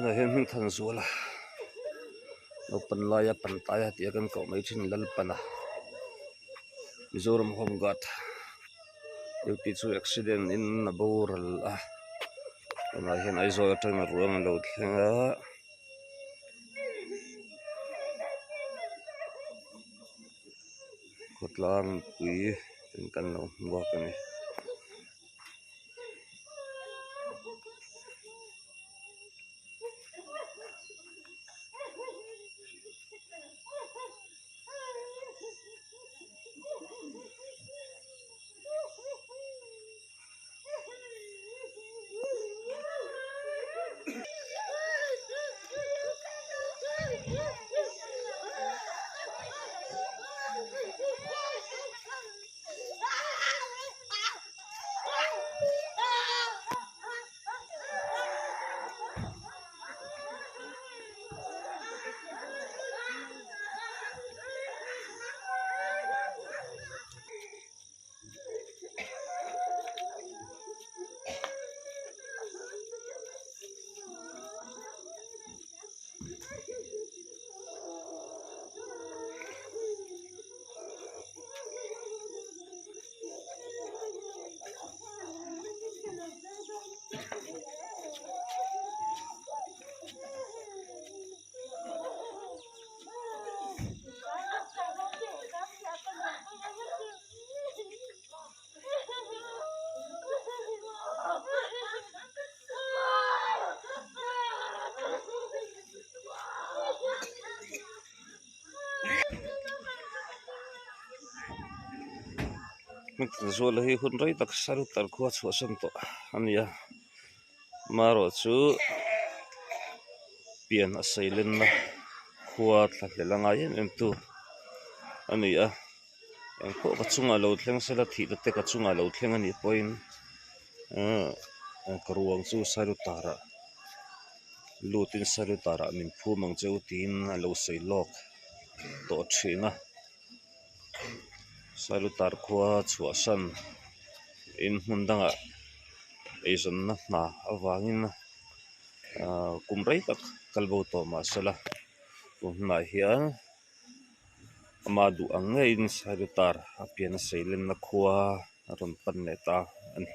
na hen hing than zuala no pan laya pan taya tia kan ko mai thin lal pana Mizoram home got duty chu accident in na boral na hen ai zo atang na ruang lo thlenga kotlang pui tin kan lo wa kan ni mit zuala hi hun rai tak saru tar khuwa chhu san to ania maro chu pian a sailen na khuwa thla langa em tu ania ang ko ka chunga lo thleng sela thi te ka chunga lo thleng ani point karuang chu saru tara lutin saru tara min phu mang cheu tin a lo sei lok to thina saru tar khuwa chhuwa san in mundanga eison na na awangin kumrei tak kalbo to ma sala na hian amadu angai in saru tar apian seilen na khuwa ron pan neta an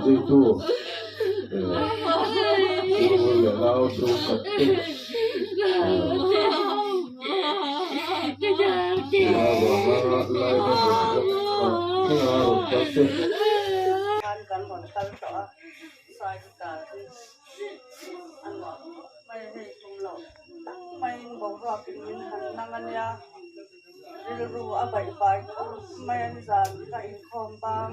dây tu tu le lao tu cắt tu la ba la la cái nào cắt tu kan hon kal to a sai ka an wa mai hei tum lo tak mai bo ro pin min han nangan ya ru a bai bai mai an zan ka in khom bang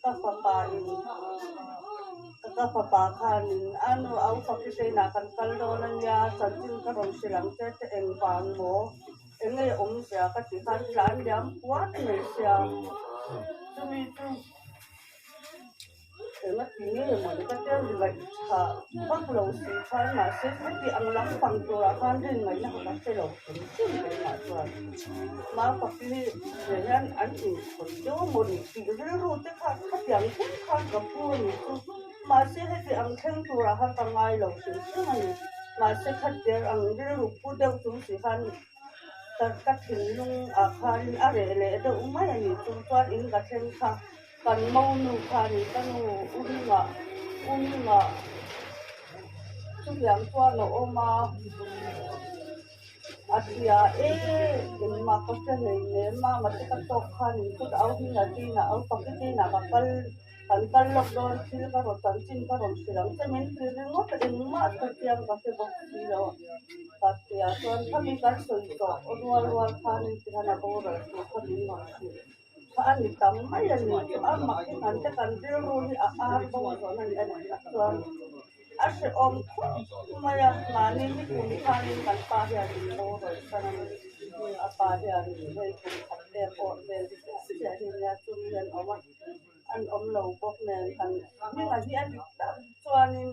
ka papa in ka papa khan anu au fakite na kan kal do nan ya chan tin ka rom silang te te eng bang mo engai sia ka ti kan lan jam kuat me sia tumi tu enga tini le mo ka te ri lai ha bak lo si khan ma se ti ang lang pang tu ra khan rin ngai na ka se lo ti ke na tu ma pa ti ni le yan an ti ko jo mo ni ti ri ru te kha kha yang te kha ka pu ni tu ma se he ti ang theng tu ra ha ka ngai lo si ni ma se kha te ang ri ru pu de tu si khan các thìn lung à khan à rể đâu mấy anh chung toàn in các thìn kha cần mau nu khan cần ngạ chung yang toàn nó oma atia in ma có cái này mà cái các tộc khan chút áo đi là đi là áo tóc đi là các kan lok don sil ka ro tan chin ka ron silang che men ri ngot in ma ka tiang ka se bok si lo ka tia ton kami kan soi to onwal wal khan ti hana ko ra ko kami ma si ka ani tam mai ani a ma ki nan te kan ri ru ni a bo so nan ani a ton a se om ma ya ma ni ni kun khan kan pa ya ni mo ro sanan ni a pa ya ni ro ko khat te ko be si ya ni ya tu ni an oma an lo bok nen kan ni nga hi an chuanin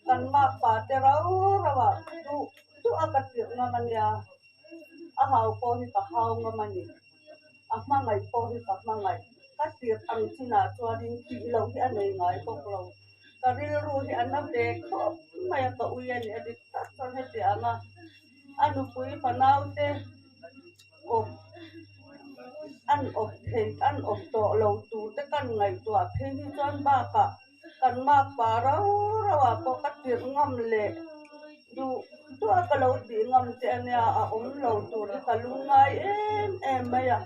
kan ma pa te rawa tu akatir nga man ya a hau po hi ka hau nga mani a mangai po hi ka mangai ka tir ang china chuanin ki lo hi an nei ngai bok lo ka ril ru hi an na be ko mai ka uyan edik ta chon he te anga anu pui panau te o an of to lo tu te kan ngai to a phe hi chon ba ka kan ma pa rawa po ka tir ngam le du a ka lo ti ngam te ania a lo tu ri ka lungai em ma ya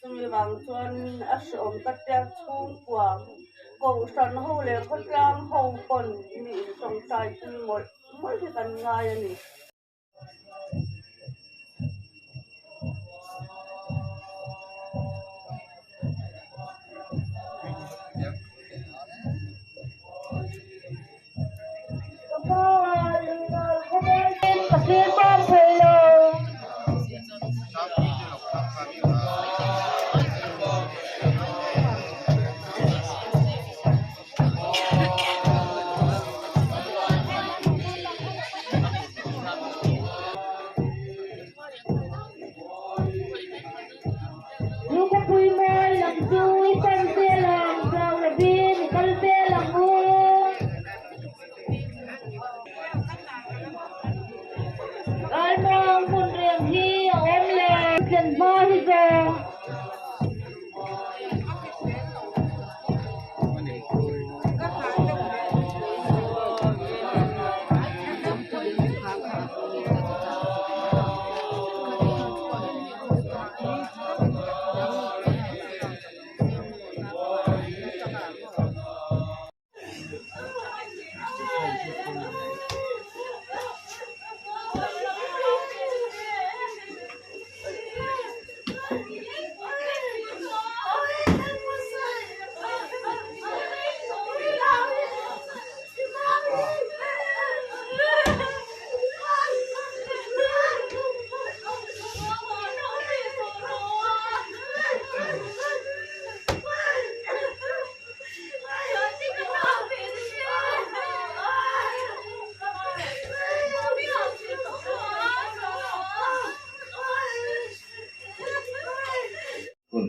tumi bang chuan a som ka te chung kwa ko san ho le ko tlang ho pon mi song sai ti mo hi kan ngai ani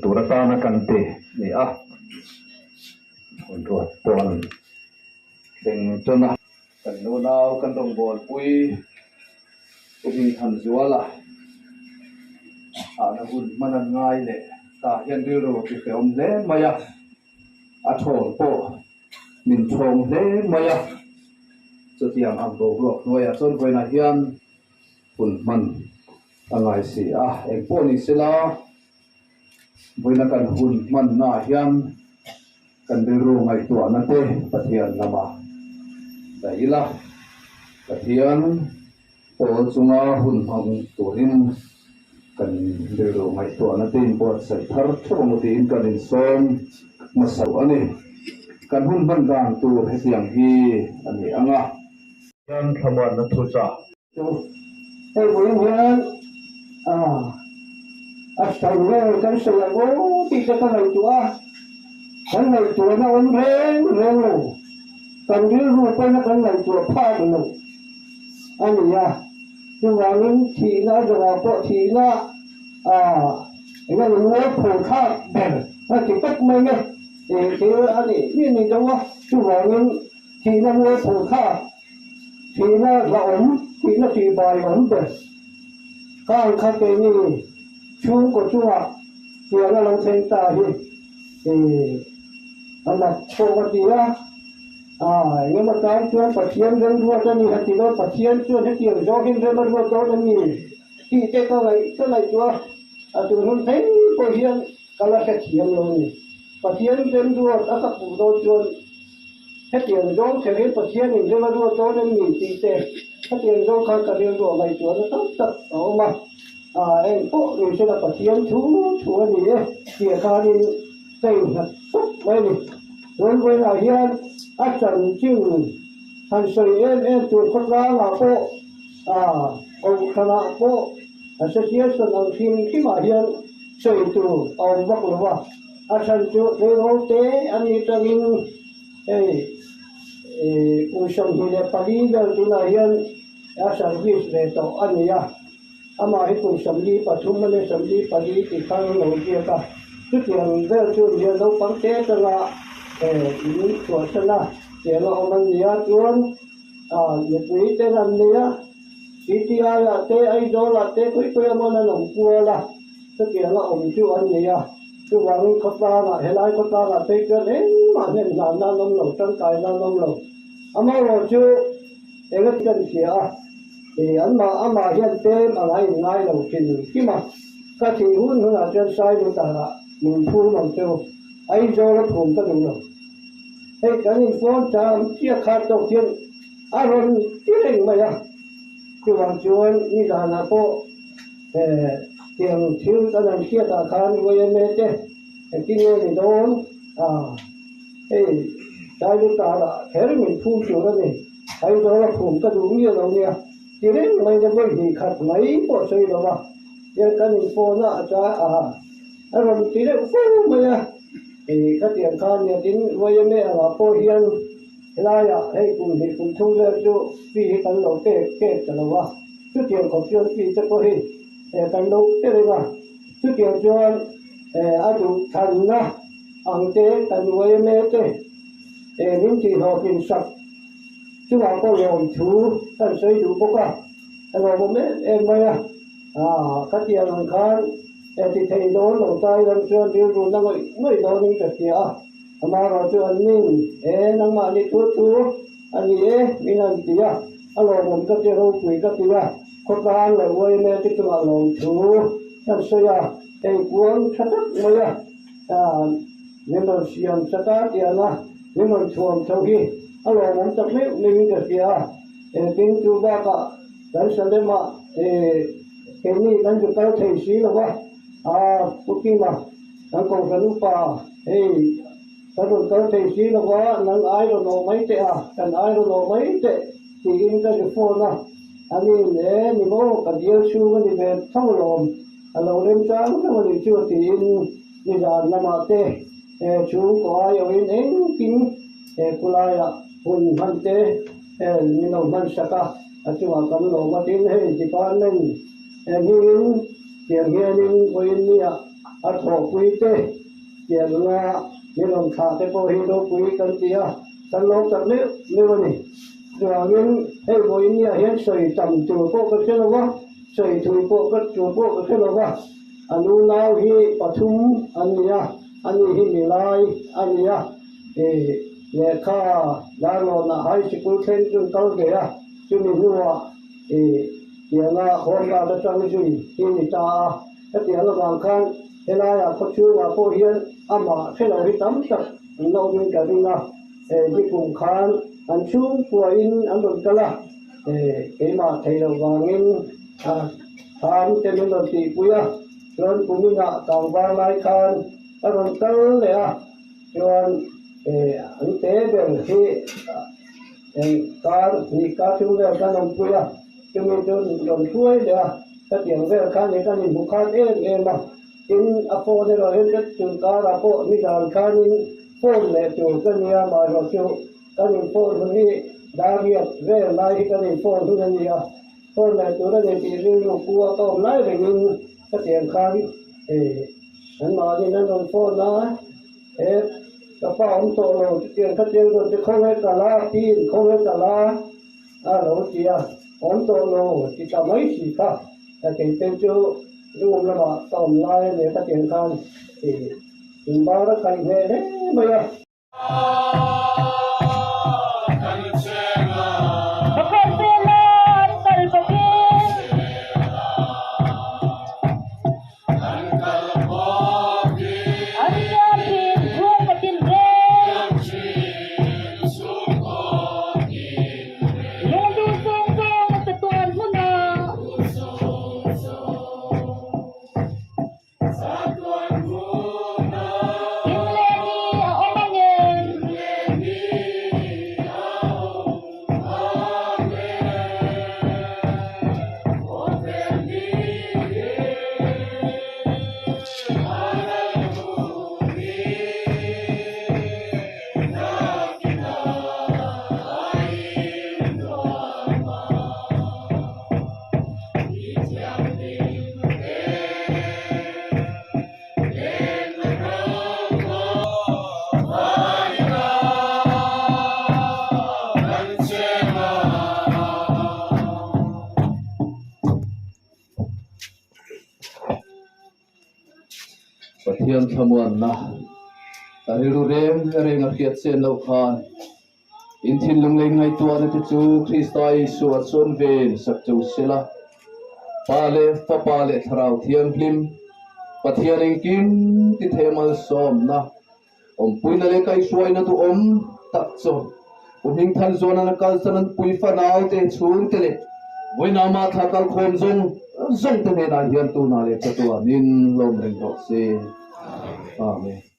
Turatana kante ni untuk tuan dengan cona kan nunau kan dong bol pui umi han zuala ana hun manan ngai le ta hian ri ro ti feom hle maya a thon po min thom hle maya chu tiang ang bo blok noya chon voina hian hun man angai si a eng po ni sila voina kan hun man na hian kan ri ro ngai tu na te pathian lama daila pathian po chunga hun hang turin kan ri ro ngai tu na te import sai thar thong ti in kan in som masau ani kan hun ban gang tu hetiang hi ani anga yan thaman na thu cha Hey, buổi hôm sau này cái sự là bố thì cái này chúa nó ổn rèn luôn, còn nếu ruột cái này chúa phá được luôn, anh nhỉ? Nhưng mà những thì nó rồi có thì nó cái này nó phổ khác bền, nó chỉ cách mấy cái thì anh ấy như đâu á, nhưng mà những thì nó phổ khác thì nó là ổn thì nó chỉ bài ổn bền. Các khách cái này chú của chú ạ thì nó làm thành ta thì anh là cho cái gì á nhưng mà cái chuyện phát triển dân đua cho nên thì nó phát triển chuyện hết tiền do kinh doanh nó đua cho nên thì cái này chúa từ hôm thấy phát triển cái là phát triển luôn phát triển dân đua các phụ đồ chuyện hết tiền do sẽ hết phát triển thì nó đua cho nên thì cái phát triển do các điều đua này chúa nó tốt tất đó mà em bộ rồi sẽ là phát triển chú gì ấy thì ta đi tìm thật tốt đây này đối với là hiện trần chữ thành sự em từ khất ra là bộ ông khana bộ sẽ chia sẻ năng phim khi mà hiện sự từ ông bắc lúa trần chữ để hỗ tế anh ấy cho mình usam hile pali bel tu là hiện service để tổ anh ấy ama hi kun samli pathum mane samli pali ti khang lo dia ka chu tiang vel chu dia lo pang te ta la ni chu sa la te lo man dia chuan ye pui te nan dia ti ya te ai do la te koi amon na long pu la chu tiang la om chu an dia chu wang khot la na helai khot la te ke ne ma ne na na long lo tang kai na long lo ama lo chu egat kan sia thì anh mà hiện tế mà ngay đầu tiên khi mà các thị huấn là trên sai được ta là mình phu làm cho ấy do nó cùng ta đúng rồi thế cái này phone chạm chia khát đầu tiên rồi cái này mà ya cứ làm chuyện như là bộ tiền thiếu ta làm chia ta khăn với em thế cái này thì đâu thế cái được ta là thế mình phu chỗ đó này ấy do nó cùng ta đúng như đâu nha thì đấy mìnhจะไม่ดีขัดไหมพอใช่หรอวะยังกันอีกโฟน่ะจ้าrồi thì đấy phô mà thì các tiền khan nhà tính với em ấy là phô hiền lại hay cùng thì cùng thu ra cho phi cái đầu cái làわchút tiền của chuyên phi cho có hi cái đầu cái này mà chút tiền chuyên tụ thành na ăn tế cái với em ấy thế những gì họ kiểm soát chứ mà có lòng chú thân xây đủ bốc rồi bố mẹ em bây các tiền hàng khán thì thầy đó lòng tay làm cho điều rồi năng người đó những cái kia mà rồi cho anh nên năng mà đi chú anh ấy mình làm gì rồi mình các tiền hậu quỷ các tiền có ta là quay mẹ thì chúng là lòng chú thân xây thầy cuốn sát đất mới nên là xiêm sát đất tiền nên là chuồng sau khi rồi mình tập mình cái kia tiếng chú ba cả dan sale ma cái này dan chú tao thấy xí là quá cookie mà dan còn cái pa tao thấy xí là quá dan ai rồi nó mấy tệ dan ai rồi nó mấy tệ thì in cái phone anh ấy ni mo cái điều chú cái này về thâu lom lâu đêm sáng cái mà đi chú thì ni ra làm tệ chú có ai ở in kín kulai hun han te ni no man saka achua kan lo ma tin he department ni tiền nghe ni ko ni a tho kui te tiền nga ni long kha te ko hi do kui kan tia kan lo tak ne ni rồi nhưng hey boy ni a hian soi tam chu ko ka se lo wa soi thu ko ka chu ko ka se lo wa anu nau hi pathum ania ani hi milai ania le kha la lo na high school chen chun kal ge ya chumi nuwa tianga khonga da chang jui hi ni ta ta tianga wang khan hela ya ko chu wa ko hian ama khelo hi tam tak no min ka ringa di kum khan an chung puain an don kala ma thailo wangin than temen don ti puya ron pumina tang wang lai khan aron kal le a chuan an te bel hi kar ni ka chu le kan on puya chumi chun don thuai le a ta tiang vel khan ni kan in bukhan ma in a phone ro hen chun ka ra ko ni dan khan in phone le chu kan ya ma ro chu kan in phone ni da riat ve lai kan in phone tu ni ya phone le chu da ni ti ri ru ku to lai re ni ta tiang khan an ma ni nan don phone naกระเป๋าโตโลเตียนขัดเตียนก็จะเข้าไว้ตลาดที่เข้าไว้ตลาดเราเจียonโตโลที่ทำไม่สิค่ะแต่เป็นเจ้ารูปละมาตอมลายเนี่ยขัดเตียนกันถึงบ้านใครเนี่ยไม่อะ ประเทียนขมวนนะแต่รู้เรื่องเรื่องเกียรติเส้นเราผ่านอินทินลงเลยไงตัวนั่นจะจูคริสต์ไตสวดส่วนเวนสักจูเสละปาเลฟปาเลทราวเทียนพลิมประเทียนเองกินติเทมัลสอมนะปุยนั่นเลยใครช่วยนะตัวตัดโซหิงทันโซนันกัลสนันปุยฟ้าหนาวเตะชูนเตะไว้นามาทักกัลโคมซงเตะนาเฮียนตัวนาเลกตัวนินลมเริงดอกเซอาเมน